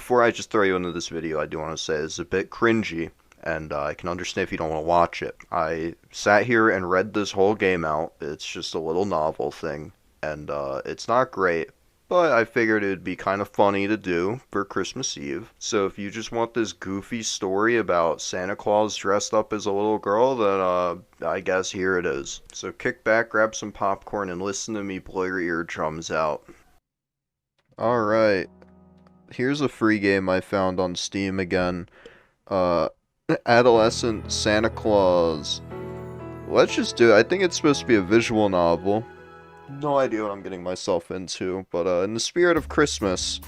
before I just throw you into this video, I do want to say it's a bit cringy, and I can understand if you don't want to watch it. I sat here and read this whole game out. It's just a little novel thing, and it's not great, but I figured it'd be kind of funny to do for Christmas Eve. So if you just want this goofy story about Santa Claus dressed up as a little girl, then I guess here it is. So kick back, grab some popcorn, and listen to me blow your eardrums out. Alright. Here's a free game I found on Steam again. Adolescent Santa Claus. Let's just do it. I think it's supposed to be a visual novel. No idea what I'm getting myself into, but in the spirit of Christmas,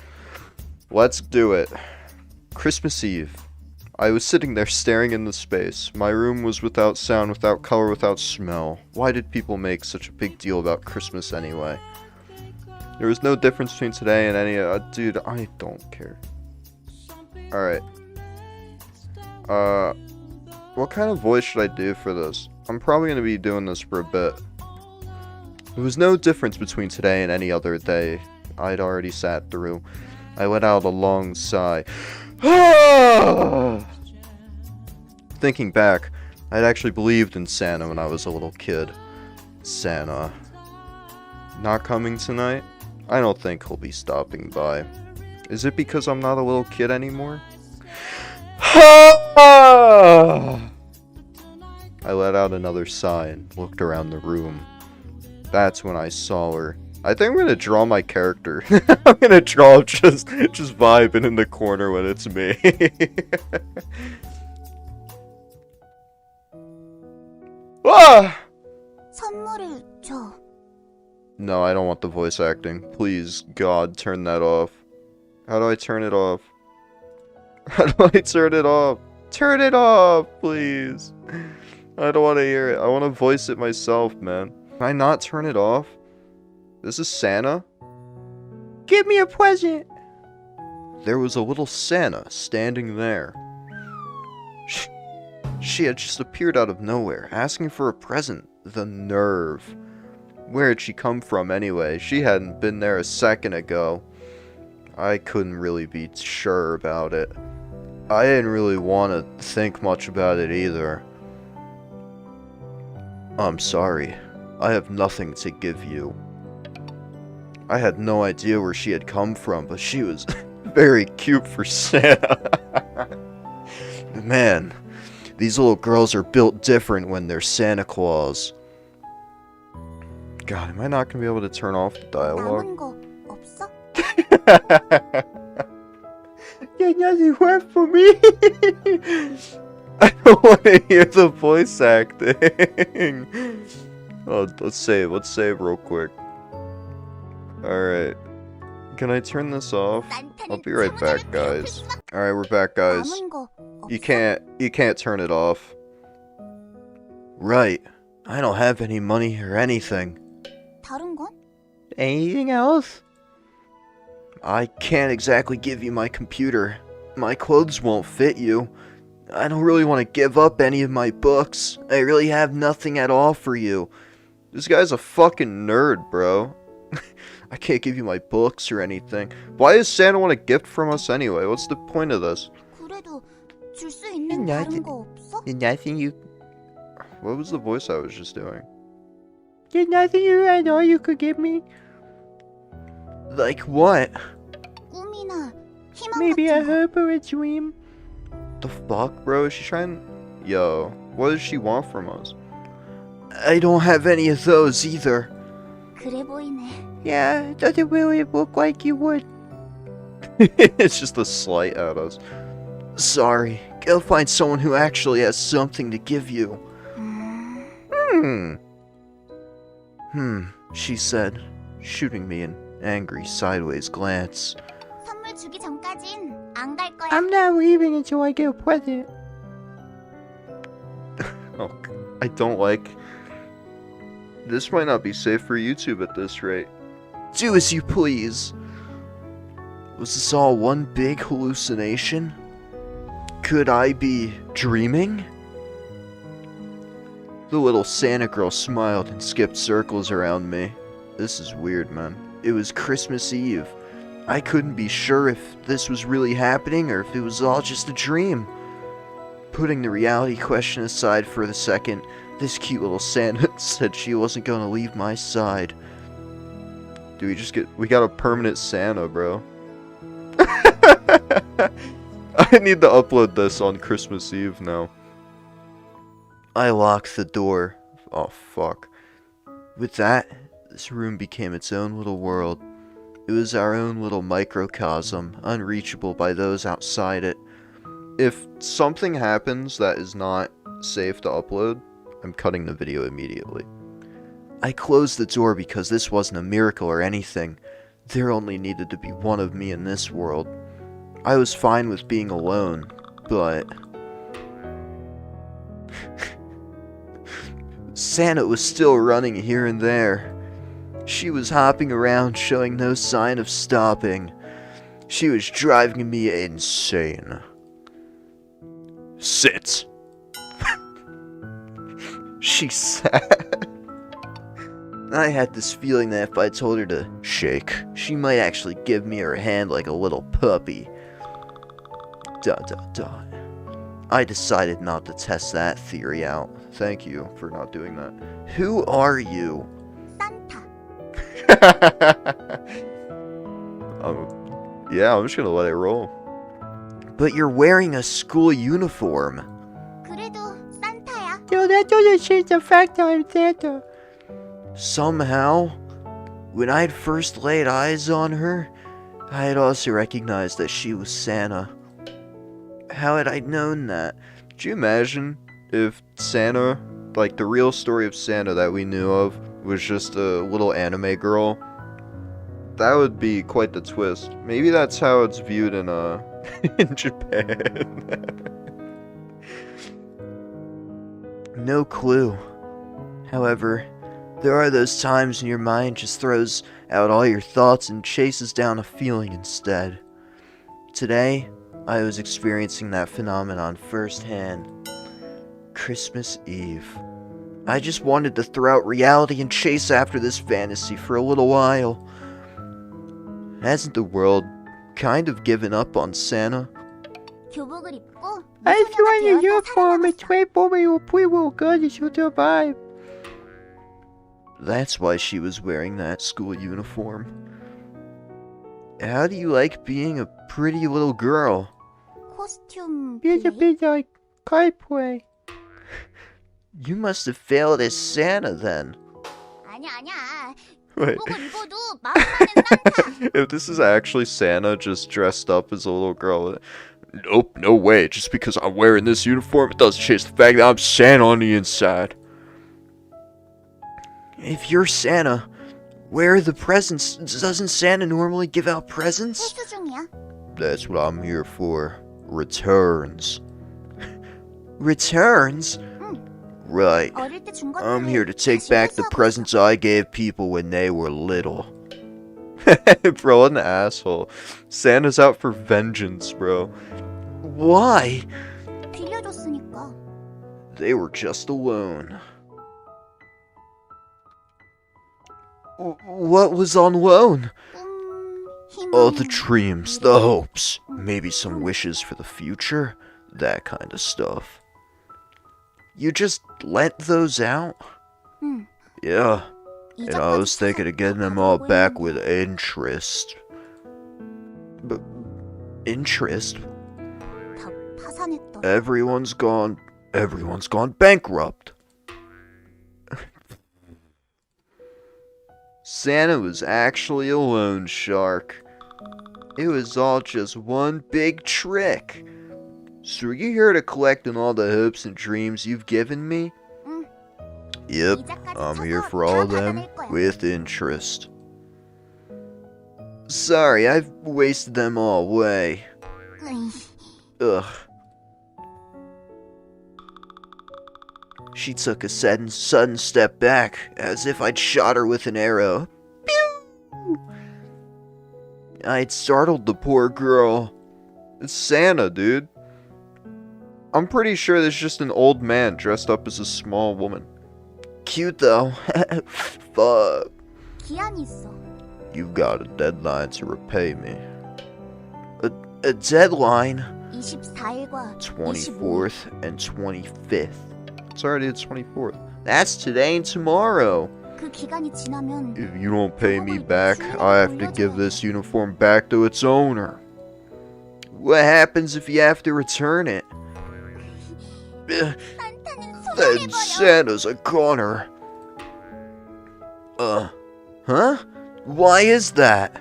let's do it. Christmas Eve. I was sitting there staring into space. My room was without sound, without color, without smell. Why did people make such a big deal about Christmas anyway? There was no difference between today and any dude, I don't care. Alright. What kind of voice should I do for this? I'm probably going to be doing this for a bit. There was no difference between today and any other day I'd already sat through. I let out a long sigh. Thinking back, I'd actually believed in Santa when I was a little kid. Santa. Not coming tonight? I don't think he'll be stopping by. Is it because I'm not a little kid anymore? I let out another sigh and looked around the room. That's when I saw her. I think I'm gonna draw my character. I'm gonna draw just vibing in the corner when it's me. Ah! 선물을 줘. No, I don't want the voice acting. Please, God, turn that off. How do I turn it off? How do I turn it off? Turn it off, please. I don't want to hear it. I want to voice it myself, man. Can I not turn it off? This is Santa? Give me a present! There was a little Santa standing there. She had just appeared out of nowhere, asking for a present. The nerve. Where had she come from anyway? She hadn't been there a second ago. I couldn't really be sure about it. I didn't really want to think much about it either. I'm sorry. I have nothing to give you. I had no idea where she had come from, but she was very cute for Santa. Man, these little girls are built different when they're Santa Claus. God, am I not going to be able to turn off the dialogue? 남은 거 없어? There's nothing left for me. I don't want to hear the voice acting. Oh, let's save real quick. Alright. Can I turn this off? I'll be right back, guys. Alright, we're back, guys. 남은 거 You 없어? can't turn it off. Right. I don't have any money or anything. 다른 건? Anything else? I can't exactly give you my computer. My clothes won't fit you. I don't really want to give up any of my books. I really have nothing at all for you. This guy's a fucking nerd, bro. I can't give you my books or anything. Why does Santa want a gift from us anyway? What's the point of this? 그래도 줄 수 있는 다른 거 없어? There's nothing you... What was the voice I was just doing? There's nothing you at all you could give me? Like what? 꿈이나 희망 Maybe a 같은 거. hope or a dream? The fuck, bro? Is she trying... Yo, what does she want from us? I don't have any of those either. 그래 보이네. Yeah, it doesn't really look like you would. It's just a slight at us. Sorry, go find someone who actually has something to give you. She said, shooting me an angry sideways glance. 선물 주기 전까진 안 갈 거야. I'm not leaving until I get a present. Oh, I don't like... This might not be safe for YouTube at this rate. Do as you please. Was this all one big hallucination? Could I be dreaming? The little Santa girl smiled and skipped circles around me. This is weird, man. It was Christmas Eve. I couldn't be sure if this was really happening or if it was all just a dream. Putting the reality question aside for the second, this cute little Santa said she wasn't going to leave my side. Do we got a permanent Santa, bro. I need to upload this on Christmas Eve now. I locked the door. Oh, fuck. With that, this room became its own little world. It was our own little microcosm, unreachable by those outside it. If something happens that is not safe to upload, I'm cutting the video immediately. I closed the door because this wasn't a miracle or anything. There only needed to be one of me in this world. I was fine with being alone, but... Santa was still running here and there. She was hopping around, showing no sign of stopping. She was driving me insane. Sit! She sat. I had this feeling that if I told her to shake, she might actually give me her hand like a little puppy. ... I decided not to test that theory out. Thank you for not doing that. Who are you? 산타. Yeah, I'm just gonna let it roll. But you're wearing a school uniform. 그래도 산타야. Yo, that doesn't change the fact that I'm Santa. Somehow, when I'd first laid eyes on her, I had also recognized that she was Santa. How had I known that? Could you imagine if Santa, like the real story of Santa that we knew of, was just a little anime girl? That would be quite the twist. Maybe that's how it's viewed in in Japan. No clue. However, there are those times when your mind just throws out all your thoughts and chases down a feeling instead. Today, I was experiencing that phenomenon firsthand. Christmas Eve. I just wanted to throw out reality and chase after this fantasy for a little while. Hasn't the world kind of given up on Santa? 교복을 입고 I just want a 미소녀가 되어서 uniform. It's 살아남았어. way for me. We will good. You should survive. That's why she was wearing that school uniform. How do you like being a pretty little girl? 코스튬 It's a 플레이? bit like cosplay. You must have failed as Santa then. 아니야. Wait. 교복을 입어도 마음만은 산타. If this is actually Santa just dressed up as a little girl, nope, no way. Just because I'm wearing this uniform, it doesn't change the fact that I'm Santa on the inside. If you're Santa, where are the presents? Doesn't Santa normally give out presents? 회수 중이야. That's what I'm here for. Returns. Returns? Right. 어릴 때 준 I'm 것들을 here to take 다시 back the 회수하고 presents I gave people when they were little. Bro, an asshole. Santa's out for vengeance, bro. Why? 있어. 빌려줬으니까. They were just alone. What was on loan? 희망. Oh, the dreams, the hopes, maybe some wishes for the future, that kind of stuff. You just lent those out? 응. Yeah, and I was 이자까지 thinking of getting them all back with interest. But interest? 다 파산했더라. Everyone's gone bankrupt. Santa was actually a loan shark. It was all just one big trick. So are you here to collect on all the hopes and dreams you've given me? 응. Yep, 이자까지 I'm 쳐서 here for 다 all them 받아낼 거야. with interest. Sorry, I've wasted them all away. 으이, Ugh. She took a sudden step back, as if I'd shot her with an arrow. Pew! I'd startled the poor girl. It's Santa, dude. I'm pretty sure there's just an old man dressed up as a small woman. Cute though. Fuck. 기한이 있어. You've got a deadline to repay me. A deadline? 24일과 24th and 25th. It's already the 24th. That's today and tomorrow. 그 기간이 지나면 If you don't pay me back, I have to give this uniform back to its owner. What happens if you have to return it? 산타는 Then 소멸해버려. Santa's a goner. Huh? Why is that?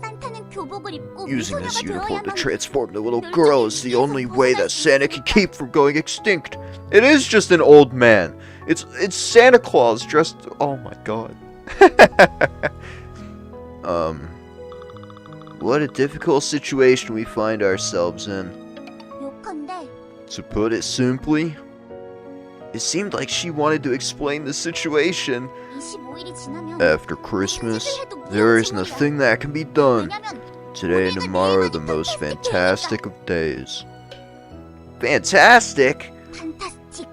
산타는 교복을 입고 Using this 미소녀가 uniform to 되어야만 transform the little girl is the only way that Santa can keep from going extinct. It is just an old man. It's Santa Claus dressed. Oh my god. What a difficult situation we find ourselves in. 욕한데 To put it simply, it seemed like she wanted to explain the situation. 25일이 지나면 After Christmas, there isn't a thing that can be done. 왜냐면 Today and tomorrow are the most fantastic of days. Fantastic? 판타스틱.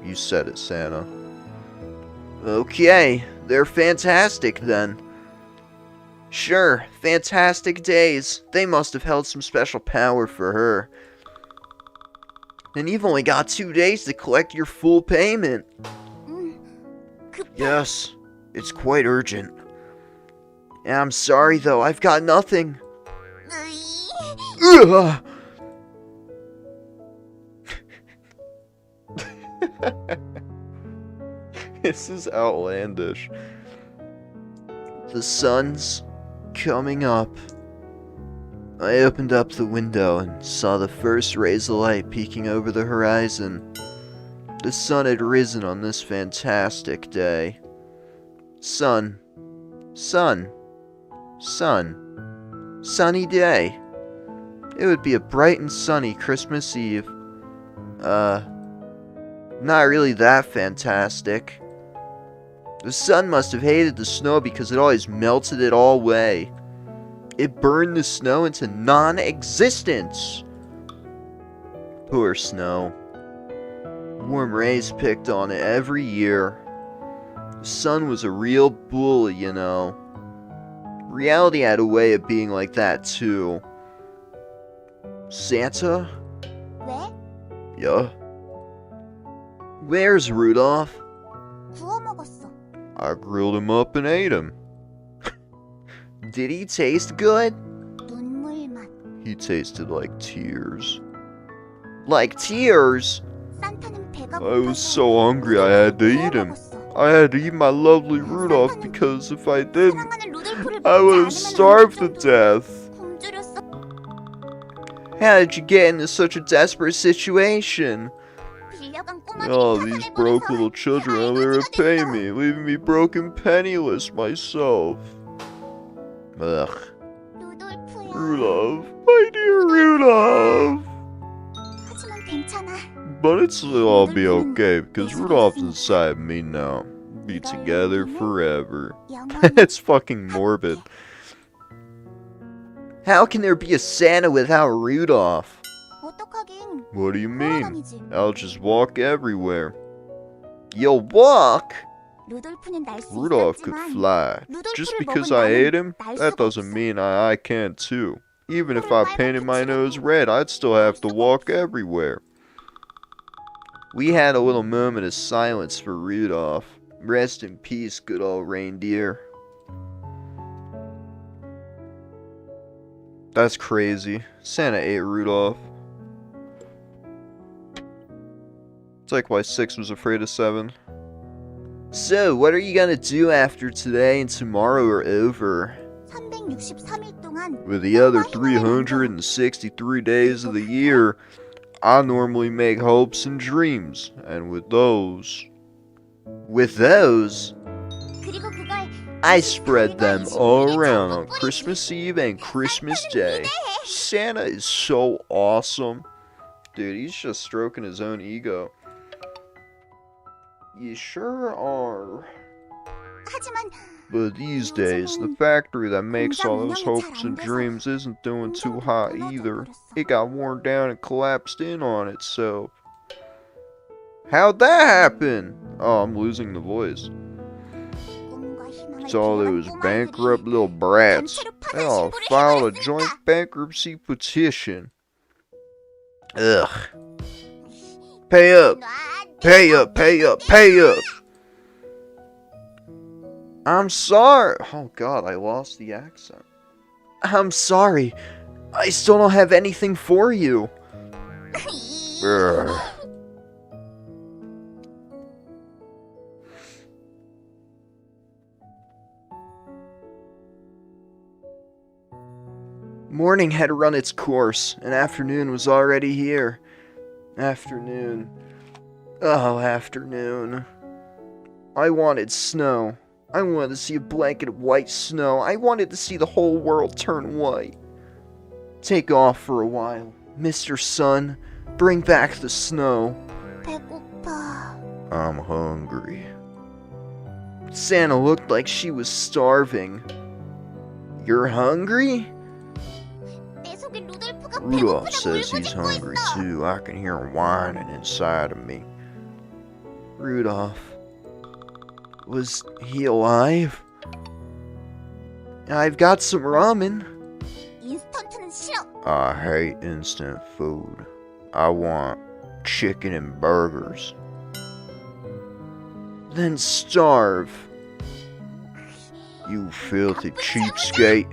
You said it, Santa. Okay, they're fantastic then. Sure, fantastic days. They must have held some special power for her. And you've only got 2 days to collect your full payment. 급해. Yes, it's quite urgent. And I'm sorry though, I've got nothing. 으이. Ugh. This is outlandish. The sun's coming up. I opened up the window and saw the first rays of light peeking over the horizon. The sun had risen on this fantastic day. Sun. Sunny day. It would be a bright and sunny Christmas Eve. Not really that fantastic. The sun must have hated the snow because it always melted it all away. It burned the snow into non-existence. Poor snow. Warm rays picked on it every year. The sun was a real bully, you know. Reality had a way of being like that too. Santa? 왜? Yeah? Where's Rudolph? 구워 먹었어. I grilled him up and ate him. Did he taste good? 눈물 맛. He tasted like tears. Like tears? 산타는 배가 I was 고파서 so hungry I had to eat him. 먹었어. I had to eat my lovely Rudolph because if I didn't, 사랑하는 루돌프를 I would have 먹지 않으면 starved to 안 death. 굶주렸어. How did you get into such a desperate situation? 빌려간 꼬마들이 Oh, 파산해버려서 these broke little children are there to 알거지가 pay 됐어. me, leaving me broke and penniless myself. Ugh. 루돌프야. Rudolph, my dear Rudolph. 하지만 괜찮아. But I'll be okay because Rudolph's inside me now. Be together forever. 영원히 It's fucking morbid. How can there be a Santa without Rudolph? 어떡하긴. What do you mean? 돌아다니지. I'll just walk everywhere. You'll walk? 루돌프는 날 수 Rudolph could 있었지만 fly. Just because I ate him, that doesn't mean I can too. Even if I painted my nose red, I'd still have to walk everywhere. We had a little moment of silence for Rudolph. Rest in peace, good old reindeer. That's crazy. Santa ate Rudolph. It's like why 6 was afraid of 7. So, what are you gonna do after today and tomorrow are over? 363일 동안 With the other 363 days of the year, I normally make hopes and dreams. And with those, 그리고 그걸 I spread them all around on Christmas Eve and Christmas Day. Santa is so awesome. Dude, he's just stroking his own ego. You sure are. 하지만 But these days, the factory that makes all those hopes and dreams isn't doing too hot either. It got worn down and collapsed in on itself. How'd that happen? Oh, I'm losing the voice. 꿈과 희망을 It's all those bankrupt little brats. They all filed a joint bankruptcy petition. Ugh. Pay up! Pay up! Pay up! Pay up! I'm sorry. Oh god, I lost the accent. I'm sorry. I still don't have anything for you. Urgh. Morning had run its course, and afternoon was already here. Afternoon. Oh, afternoon. I wanted snow. I wanted to see a blanket of white snow. I wanted to see the whole world turn white. Take off for a while. Mr. Sun, bring back the snow. 배고파. I'm hungry. Santa looked like she was starving. You're hungry? 내 속에 루돌프가 Rudolph 배고프다고 says 울고 he's 짖고 hungry 있어. too. I can hear him whining inside of me. Rudolph. Was he alive? I've got some ramen. 인스턴트는 싫어. I hate instant food. I want chicken and burgers. Then starve. You filthy cheapskate.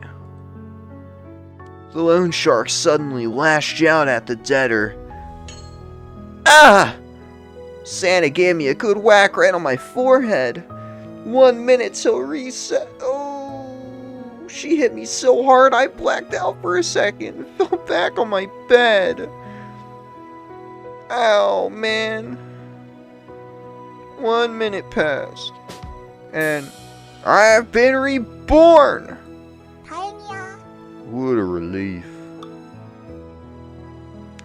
The loan shark suddenly lashed out at the debtor. Ah! Santa gave me a good whack right on my forehead. 1 minute till reset. Oh, she hit me so hard I blacked out for a second and fell back on my bed. Ow, man. 1 minute passed. And I've been reborn. 다행이야. What a relief.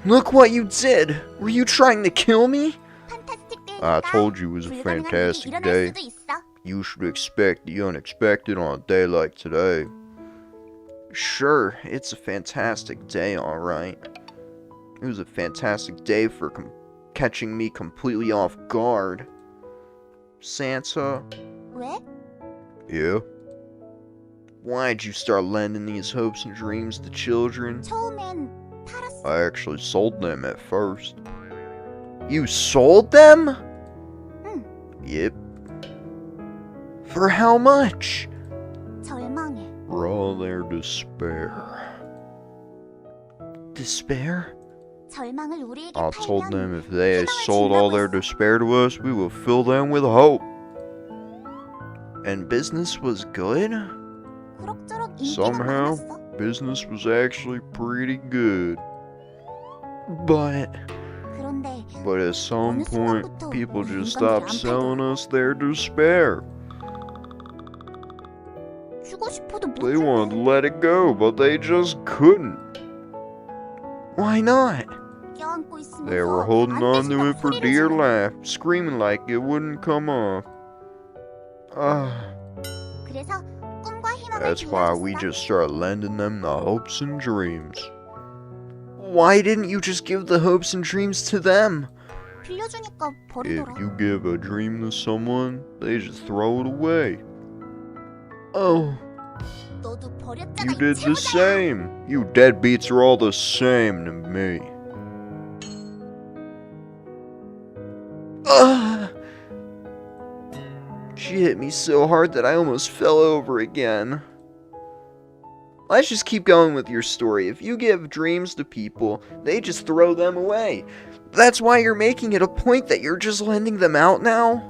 Look what you did. Were you trying to kill me? 판타스틱 데이니까 I told you it was a 불가능한 일이 fantastic 일어날 day. 수도 있어. You should expect the unexpected on a day like today. Sure, it's a fantastic day, alright. It was a fantastic day for catching me completely off guard. Santa? 왜? Yeah? Why'd you start lending these hopes and dreams to children? 처음엔 팔았어. I actually sold them at first. You sold them? 응. Yep. For how much? 절망해. For all their despair. Despair? 절망을 우리에게 I told 팔면 them if they had 희망을 sold all their 준다고 했어. despair to us, we will fill them with hope. And business was good? 그럭저럭 인기가 Somehow, 많았어. business was actually pretty good. But 그런데 at some 어느 point, 순간부터 people 우리 just 인간들이 stopped 안 selling 팔더라. us their despair. 주고 싶어도 못 They wanted to 줄래. let it go, but they just couldn't. Why not? 껴안고 있으면서 They were holding 안 on to 되신다고 it for 소리를 dear 지르고. life, screaming like it wouldn't come off. 그래서 꿈과 희망을 That's why we 빌려줬어. just started lending them the hopes and dreams. Why didn't you just give the hopes and dreams to them? 빌려주니까 If 버리더라. you give a dream to someone, they just throw it away. Oh, 너도 버렸잖아. you 이 did the 제보자. same. You deadbeats are all the same to me. She hit me so hard that I almost fell over again. Let's just keep going with your story. If you give dreams to people, they just throw them away. That's why you're making it a point that you're just lending them out now?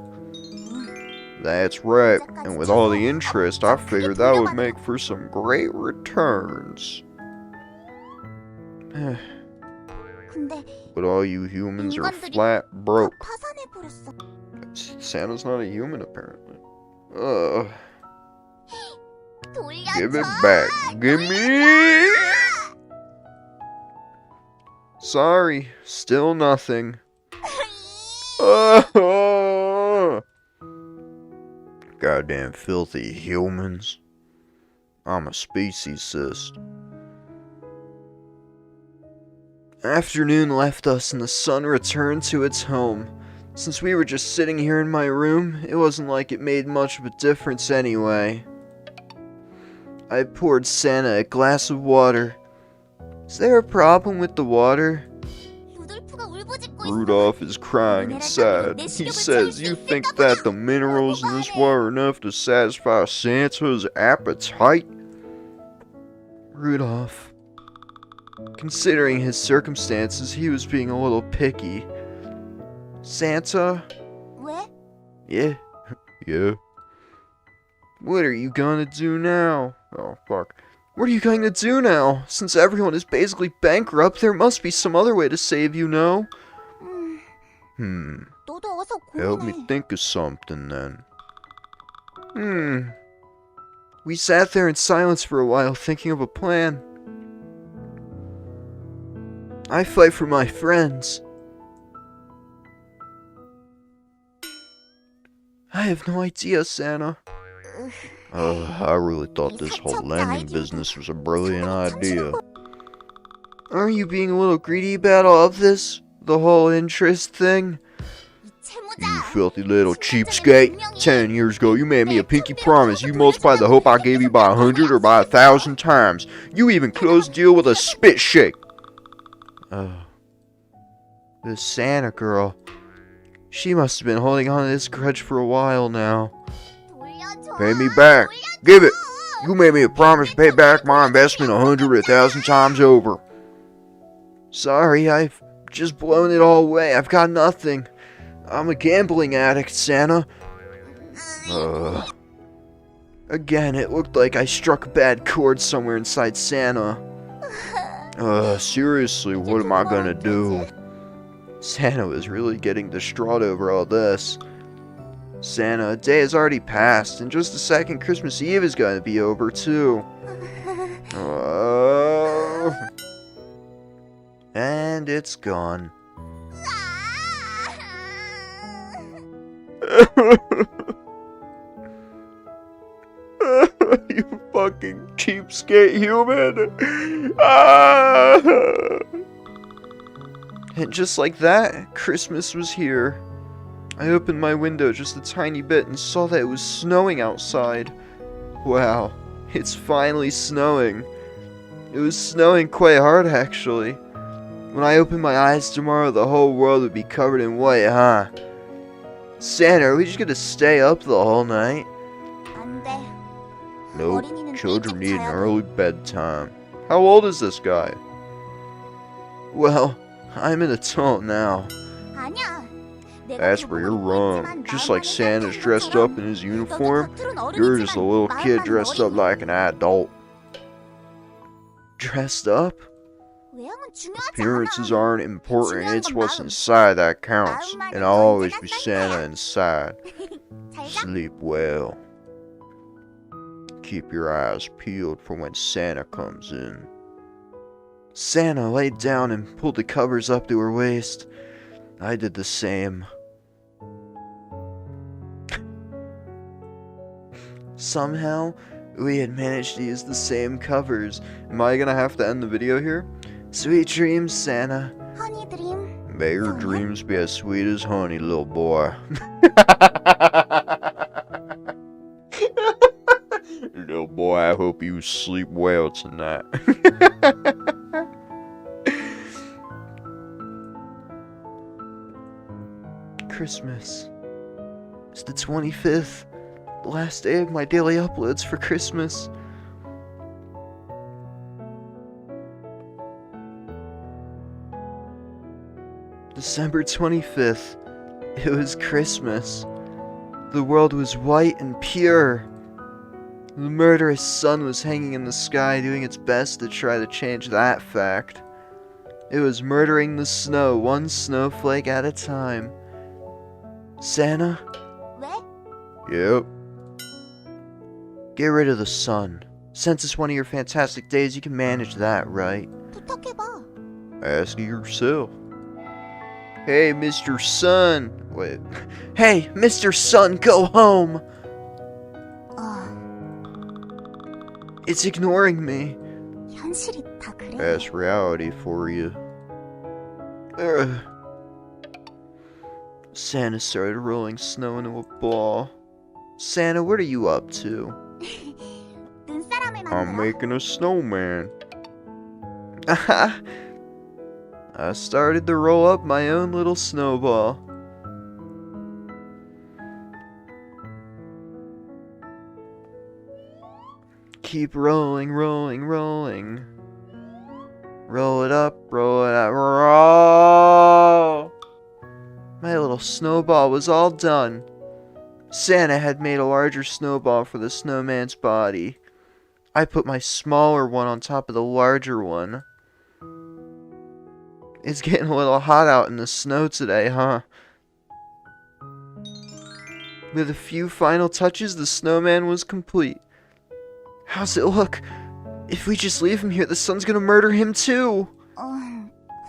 That's right. And with all the interest, I figured that would make for some great returns. 근데 But all you humans are 인간들이 flat 다 broke. 파산해버렸어. Santa's not a human, apparently. Ugh. 돌려줘. Give it back. Give me. Sorry, still nothing. Goddamn filthy humans. I'm a speciesist. Afternoon left us and the sun returned to its home. Since we were just sitting here in my room, it wasn't like it made much of a difference anyway. I poured Santa a glass of water. Is there a problem with the water? 루돌프가 울부짖고 있어. Rudolph is crying and sad. He says, "You think that the minerals in this water are enough to satisfy Santa's appetite?" Rudolph. Considering his circumstances, he was being a little picky. Santa? 왜? Yeah. Yeah. What are you gonna do now? Oh, fuck. What are you going to do now? Since everyone is basically bankrupt, there must be some other way to save you, no? 너도 어서 Help me 고민해. think of something then. We sat there in silence for a while, thinking of a plan. I fight for my friends. I have no idea, Santa. I really thought this whole lending business was a brilliant idea. Aren't you being a little greedy about all of this? The whole interest thing? You filthy little cheapskate. 10 years ago, you made me a pinky promise. You multiplied the hope I gave you by 100 or by 1,000 times. You even closed the deal with a spit shake. This Santa girl. She must have been holding on to this grudge for a while now. Pay me back. Give it. You made me a promise to pay back my investment 100 or 1,000 times over. Sorry, I've just blown it all away. I've got nothing. I'm a gambling addict, Santa. Again, it looked like I struck a bad chord somewhere inside Santa. Seriously, what am I gonna do? Santa was really getting distraught over all this. Santa, a day has already passed. In just a second, Christmas Eve is going to be over, too. And it's gone. You fucking cheapskate human! And just like that, Christmas was here. I opened my window just a tiny bit and saw that it was snowing outside. Wow, it's finally snowing. It was snowing quite hard, actually. When I open my eyes tomorrow, the whole world would be covered in white, huh? Santa, are we just gonna stay up the whole night? 안 돼. Nope, children need an early bedtime. How old is this guy? Well, I'm an adult now. 아니야. That's where you're wrong. Just like Santa's dressed up in his uniform, you're just a little kid dressed up like an adult. Dressed up? Appearances aren't important, it's what's inside that counts. And I'll always be Santa inside. Sleep well. Keep your eyes peeled for when Santa comes in. Santa laid down and pulled the covers up to her waist. I did the same. Somehow, we had managed to use the same covers. Am I gonna have to end the video here? Sweet dreams, Santa. Honey dream. May your dreams be as sweet as honey, little boy. Little boy, I hope you sleep well tonight. Christmas. It's the 25th. The last day of my daily uploads for Christmas. December 25th. It was Christmas. The world was white and pure. The murderous sun was hanging in the sky, doing its best to try to change that fact. It was murdering the snow, one snowflake at a time. Santa? 왜? Yep. Get rid of the sun. Since it's one of your fantastic days, you can manage that, right? 부탁해봐. Ask yourself. Hey, Mr. Sun. Wait. Hey, Mr. Sun, go home. It's ignoring me. 현실이 다 그래. That's reality for you. Santa started rolling snow into a ball. Santa, what are you up to? 눈사람을 I'm 만들어? making a snowman. I started to roll up my own little snowball. Keep rolling, rolling, rolling. Roll it up, roll! My little snowball was all done. Santa had made a larger snowball for the snowman's body. I put my smaller one on top of the larger one. It's getting a little hot out in the snow today, huh? With a few final touches, the snowman was complete. How's it look? If we just leave him here, the sun's gonna murder him too!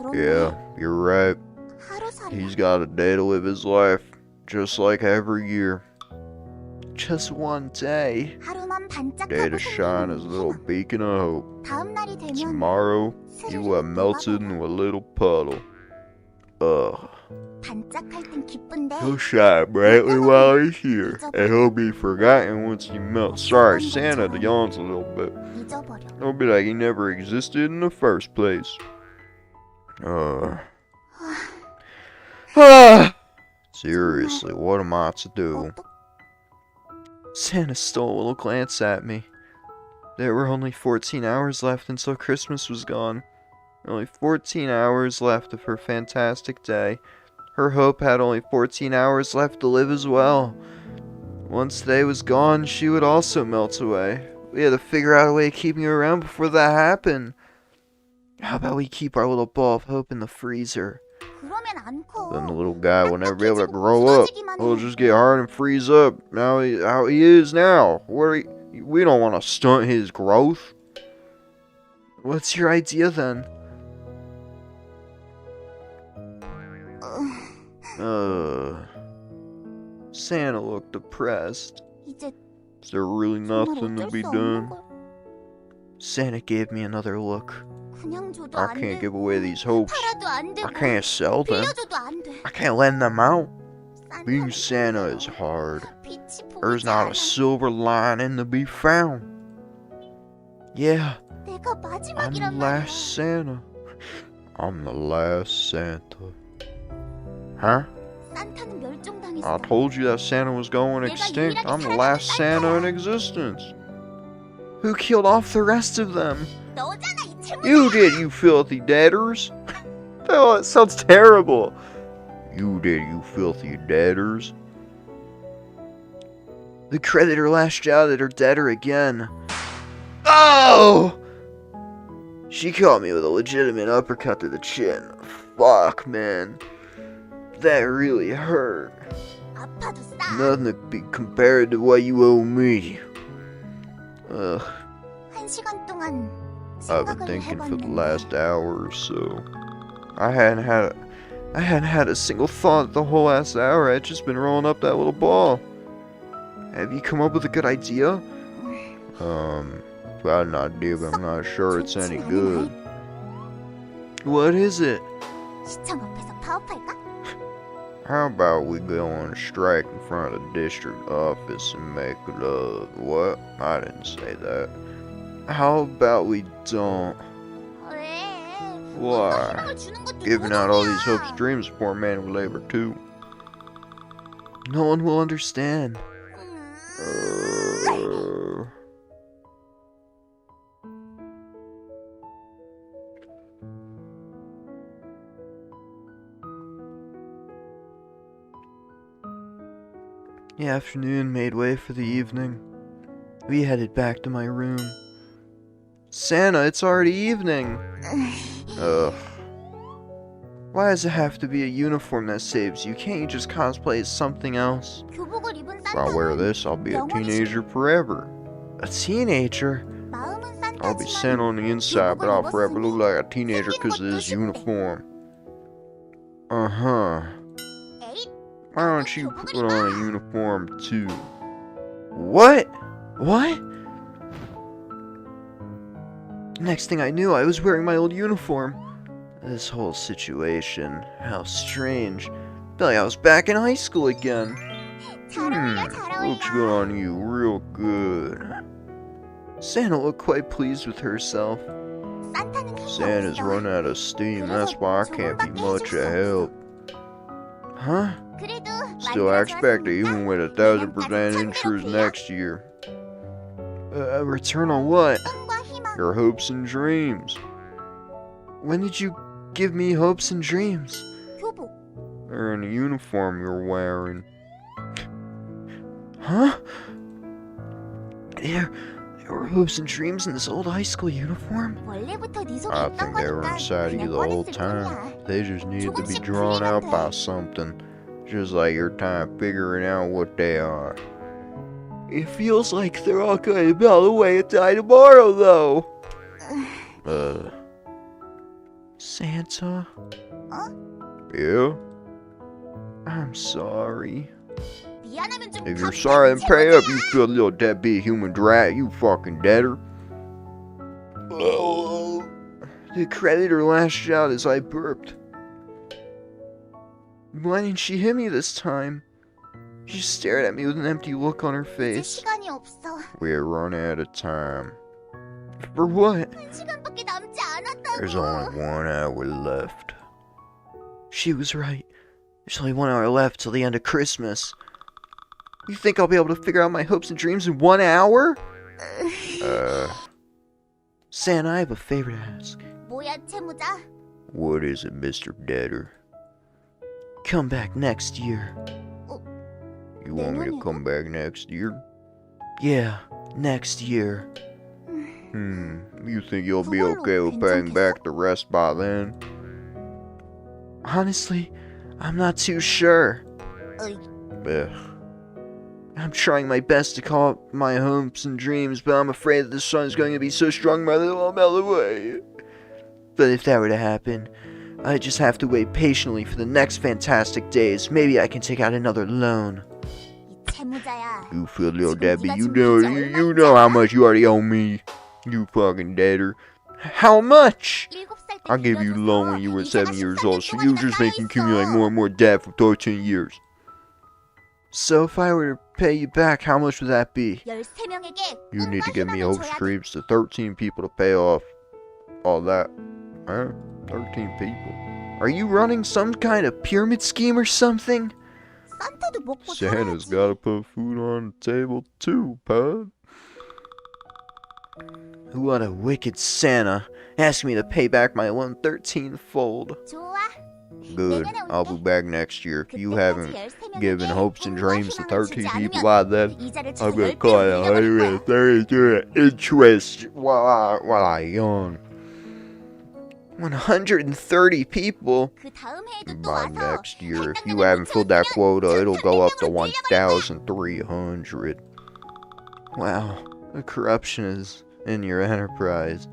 그런데 Yeah, you're right. 하루살이야. He's got a day to live his life, just like every year. Just one day. 하루만 반짝하고 Day to shine as a 생기는 little 희망. beacon of hope. 다음 날이 되면 Tomorrow, you will have melted into a little puddle. Ugh. 반짝할 땐 기쁜데 He'll shine brightly while he's here, and he'll be forgotten once he melts. Sorry, Santa yawns a little bit. 잊어버려. It'll be like he never existed in the first place. Seriously, what am I to do? 어떡- Santa stole a little glance at me. There were only 14 hours left until Christmas was gone. Only 14 hours left of her fantastic day. Her hope had only 14 hours left to live as well. Once the day was gone, she would also melt away. We had to figure out a way of keeping her around before that happened. How about we keep our little ball of hope in the freezer? 그러면 안 커. Then the little guy will never be able to grow up. He'll just get hard and freeze up. Now how he is now. We don't want to stunt his growth. What's your idea then? Santa looked depressed. 이제 Is there really 정말 nothing to 어쩔 be 수 done? 없는 걸. Santa gave me another look. 그냥 줘도 I 안 can't 돼. give away these hopes. 팔아도 안 되고. I can't sell them. 빌려줘도 안 돼. I can't lend them out. Being 산타는 Santa is 힘들어. hard. 빛이 There's 보이지 not 않아. a silver lining to be found. Yeah, 내가 I'm the 마지막이란 말이야. last Santa. I'm the last Santa. Huh? 산타는 멸종당했어. I told you that Santa was going extinct. I'm the last Santa in existence. Who killed off the rest of them? 너잖아 이 친구. You did, you filthy debtors. Oh, it sounds terrible. You did, you filthy debtors. The creditor lashed out at her debtor again. Oh! She caught me with a legitimate uppercut to the chin. Fuck, man. That really hurt. 아파도 싸. Nothing to be compared to what you owe me. Ugh, 한 시간 동안 I've been 생각을 thinking for the 해봤는데 last hour or so. I hadn't had a single thought the whole last hour. I'd just been rolling up that little ball. Have you come up with a good idea? I've got an idea, but I'm not sure it's any good. What is it? 시청 앞에서 파업할까? How about we go on strike in front of the district office and make love? What? I didn't say that. How about we don't? 왜? Why? 희망을 주는 것도 Giving out all these 노동이야. hopes, dreams, poor man with labor too. No one will understand. The afternoon made way for the evening. We headed back to my room. Santa, it's already evening. Ugh. Why does it have to be a uniform that saves you? Can't you just cosplay as something else? 교복을 입은 If I wear 산타는 this, I'll be a 영원히 teenager forever. A teenager? 마음은 I'll be 산타지만 Santa on the inside, but I'll forever look like a teenager because of this uniform. Uh-huh. 에잇, Why don't you put on a uniform too? What? What? Next thing I knew, I was wearing my old uniform. This whole situation, how strange. Felt like I was back in high school again. 잘 어울려 잘 Looks good 어울려. on you, real good. Santa looked quite pleased with herself. 산타는 힘이 Santa's 없어. run out of steam, that's why I can't be much of help. Huh? 그래도 Still, I expect that even with 1,000% 내년까지 interest 천배로 next year. A return on what? 꿈과 희망. Your hopes and dreams. When did you give me hopes and dreams? 교복. Or in the uniform you're wearing. Huh? There were hopes and dreams in this old high school uniform? 원래부터 네 속에 I 있던 think they were 거니까 inside of you 그냥 the whole 꺼냈을 time. 뿐이야. They just needed to be 조금씩 drawn 풀리면 out 돼. by something. Just like your time figuring out what they are. It feels like they're all going to melt away and die tomorrow, though. Santa? Huh? Yeah? I'm sorry. 미안하면 좀 If you're 갚자, sorry, then pay up, 제발. you feel little deadbeat human drat, you fucking deader. The creditor lashed out as I burped. Why didn't she hit me this time? She stared at me with an empty look on her 이제 face. 시간이 없어. We're running out of time. For what? 1시간밖에 남지 않았다고. There's only 1 hour left. She was right. There's only 1 hour left till the end of Christmas. You think I'll be able to figure out my hopes and dreams in 1 hour? Santa, I have a favor to ask. 뭐야, 채무자? What is it, Mr. Debtor? Come back next year. You want me to come back next year? Yeah, next year. You think you'll be okay with paying back the rest by then? Honestly, I'm not too sure. Ugh. I'm trying my best to call up my hopes and dreams, but I'm afraid that the sun's going to be so strong that it will melt away. But if that were to happen, I just have to wait patiently for the next fantastic days. Maybe I can take out another loan. 이 채무자야. You feel little Debbie, you know how much you already owe me. You fucking debtor. How much? 7살 때 I gave you a loan when you were 7 이자가 years 13년 old, so you 동안이나 just making 쌓여있어. accumulate more and more debt for 13 years. So if I were to pay you back, how much would that be? 13명에게 You need to 꿈과 give me 희망을 hopes 줘야 돼. dreams to 13 people to pay off all that. Huh? 13 people. Are you running some kind of pyramid scheme or something? 산타도 먹고 Santa's 살아야지. gotta put food on the table too, bud. What a wicked Santa. Asked me to pay back my loan 13-fold. 좋아. Good. 내년에 I'll 올게. be back next year. If you 그때까지 haven't 13명에게 given hopes and 꿈과 dreams to 희망을 13 주지 people 않으면 by then, 이자를 I'm gonna 10배로 call it 늘려버릴 거야. 133 interest while I yawn. 130 people? 그 다음 해에도 또 By 와서 next year, if 할당량을 you 못 haven't filled that 채워주면 quota, it'll go up to 1300명으로 늘려버릴 거야. 1,300. Wow, the corruption is in your enterprise.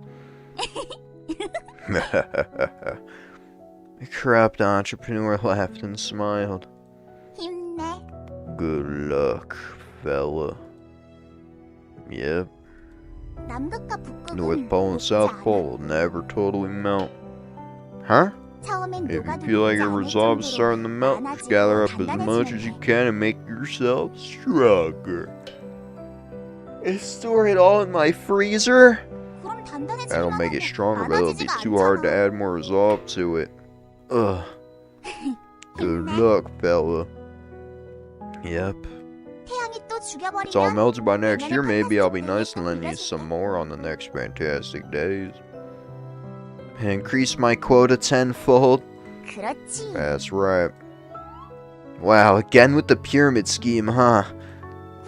The corrupt entrepreneur laughed and smiled. 힘내. Good luck, fella. Yep, 남극과 북극은 North Pole and 녹지 South 않아. Pole will never totally melt. Huh? 처음엔 If you 녹아도 feel like 녹지 your 않을 resolve is 정도로 starting to melt, just gather up as much as you can and make yourself stronger. And store it all in my freezer? 그럼 단단해지기만 That'll make it 하고 stronger, but it'll be 많아지지가 too hard to 않잖아. add more resolve to it. Ugh. Good luck, fella. Yep. 태양이 또 죽여버리면 It's all melted by next year. 내년에 Maybe I'll be 판타스틱 nice and lend you 빌려줄게. some more on the next fantastic days. Increase my quota tenfold. 그렇지. That's right. Wow, again with the pyramid scheme, huh?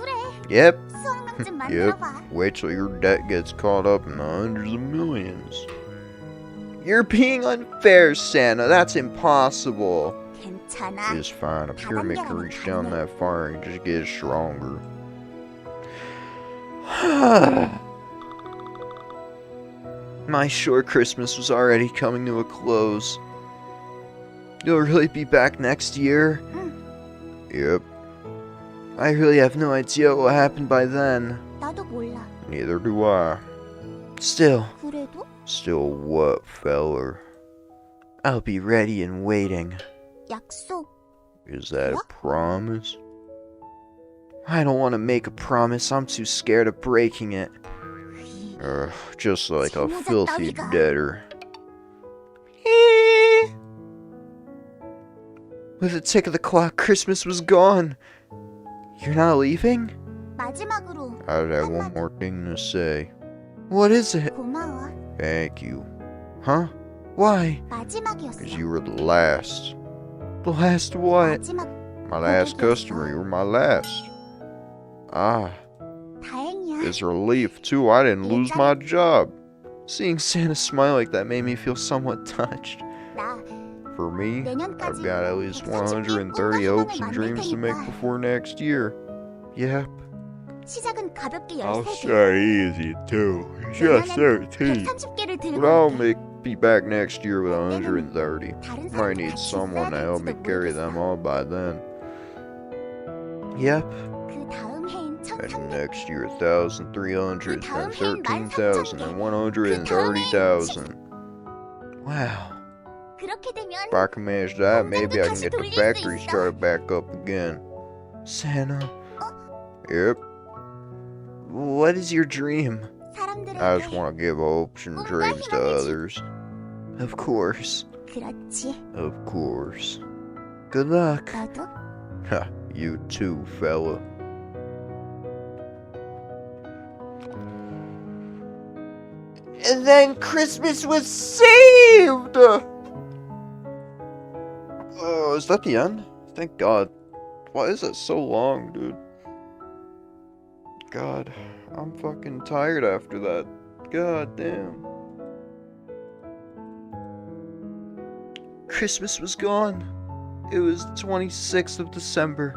그래. Yep. 수억명쯤 Yep. 만들어봐. Wait till your debt gets caught up in the hundreds of millions. You're being unfair, Santa. That's impossible. 괜찮아. It's fine. A pyramid can reach down that far and just get stronger. My short Christmas was already coming to a close. You'll really be back next year? Yep. I really have no idea what will happen by then. 나도 몰라. Neither do I. Still what, feller? I'll be ready and waiting. 약속. Is that a What? promise? I don't want to make a promise. I'm too scared of breaking it. Just like a filthy debtor. With the tick of the clock, Christmas was gone. You're not leaving? 마지막으로 I have one more thing to say. What is it? 고마워. Thank you. Huh? Why? 마지막이었어. Because you were the last. The last what? 마지막 My last customer. You were my last. Ah, 다행이야. it's a relief, too. I didn't lose my job. Seeing Santa smile like that made me feel somewhat touched. 나 For me, 내년까지 I've got at least 130 130 hopes and 만들 dreams to make 테니까. before next year. Yep. 시작은 가볍게 I'll 13개. start easy, too. Just 13. 130개를 들고 But I'll 올게. be back next year with 130. 다른 Might 사람도 need 같이 someone to help me 써야될지도 carry 모르겠어. them all by then. Yep. 그 다음 해인 And 1300. next year, 1,300, then 13,000, and 130,000. Wow. 그렇게 되면 If I can manage that, maybe I can get the factory started back up again. Santa, Yep, what is your dream? 사람들에게 I just want to give hopes and dreams to others. Of course. 그렇지. Of course. Good luck. 너도 Ha, you too, fella. And then Christmas was saved! Oh, is that the end? Thank God. Why is it so long, dude? God, I'm fucking tired after that. God damn. Christmas was gone. It was the 26th of December.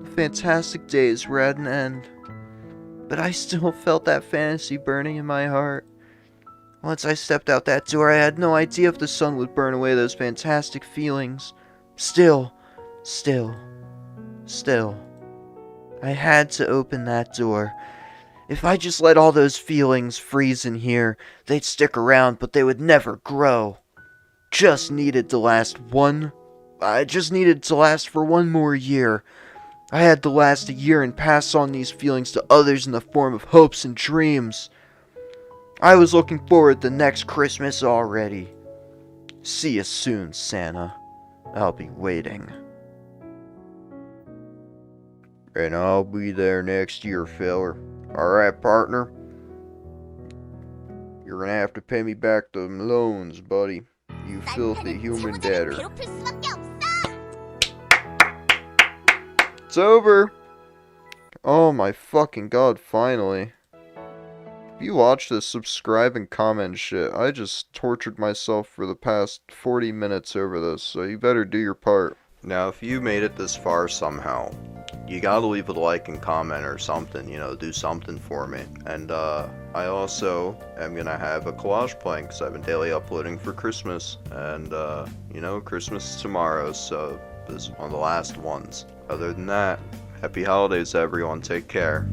The fantastic days were at an end. But I still felt that fantasy burning in my heart. Once I stepped out that door, I had no idea if the sun would burn away those fantastic feelings. Still, I had to open that door. If I just let all those feelings freeze in here, they'd stick around, but they would never grow. I just needed to last for one more year. I had to last a year and pass on these feelings to others in the form of hopes and dreams. I was looking forward to next Christmas already. See you soon, Santa. I'll be waiting. And I'll be there next year, feller. Alright, partner? You're gonna have to pay me back the loans, buddy. You filthy human debtor. 괴롭힐 수밖에 없어. It's over! Oh my fucking god, finally. If you watch this, subscribe and comment shit. I just tortured myself for the past 40 minutes over this, so you better do your part. Now, if you made it this far somehow, you gotta leave a like and comment or something, you know, do something for me. And, I also am gonna have a collage playing, because I've been daily uploading for Christmas. And, you know, Christmas is tomorrow, so this is one of the last ones. Other than that, happy holidays, everyone. Take care.